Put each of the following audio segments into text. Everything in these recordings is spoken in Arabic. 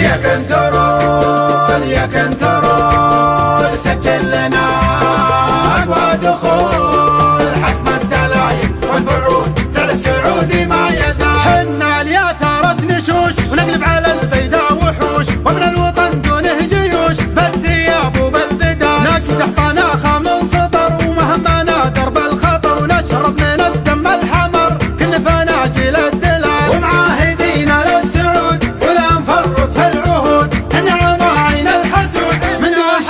يا كنترول يا كنترول سجل لنا أقوى دخول حسب الدلايل والفعول فعل السعودي ما يزال. حنا الياثارة نشوش ونقلب على البيداء وحوش ومن الوطن دونه جيوش بالثياب وبالبدال نقدح طناخة من سطر ومهمنا درب الخطر ونشرب من الدم الحمر كل فناجل الدلال ومعاهدين للسعود ولا نفرط في العهود نعم عين الحسود من دون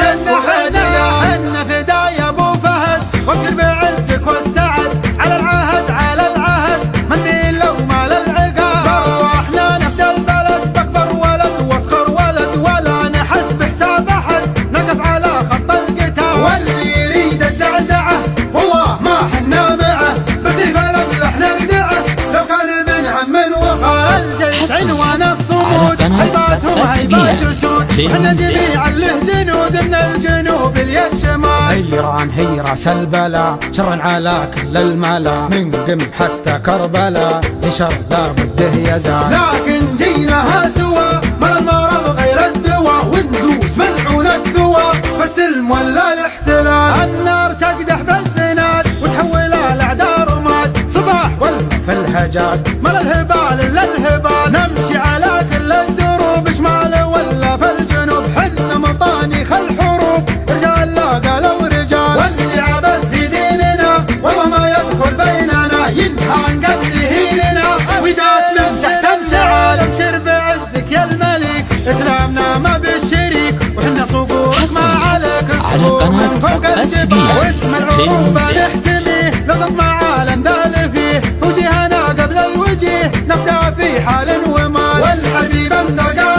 حنا فدا يا ابو فهد وفكر بعزك والسعد على العهد على العهد من بين لو مال العقاب واحنا نفدى البلد باكبر ولد واصغر ولد ولا نحس بحساب احد نقف على خط القتال واللي يريد الزعزعه والله ما حنا معه بسيف الاملح نردعه لو كان من هم وخال الجيش عنوان الصمود هيباتهم هيبات اسود احنا جميعا له جنود من الجنوب الشمال حيران هي راس البلا شرا على كل الملا من قم حتى كربلا لشر لا بده يزال لكن جيناها سوا ما المرض غير الدواء وندوس ملعون الدواء فالسلم ولا الاحتلال النار تقدح بالزناد وتحول الاعداء رماد صباح ولا في الهجات مال الهبال الا الهبال نمشي على كل الدروب شمال ولا في الجنوب حنا مطانيخ الحروب رجال لا قالوا رجال واللي عبث في ديننا والله ما يدخل بيننا ينهى عن قتله لنا وداس من تحت امشعال ابشر بعزك يا الملك اسلامنا ما بالشريك وحنا صقورك ما عليك الصقور من فوق الجبال واسم العروبة نحتميه لو تطمع عالم ذال فيه وجهنا قبل الوجيه نبدا في حال ومال والحبيب النقا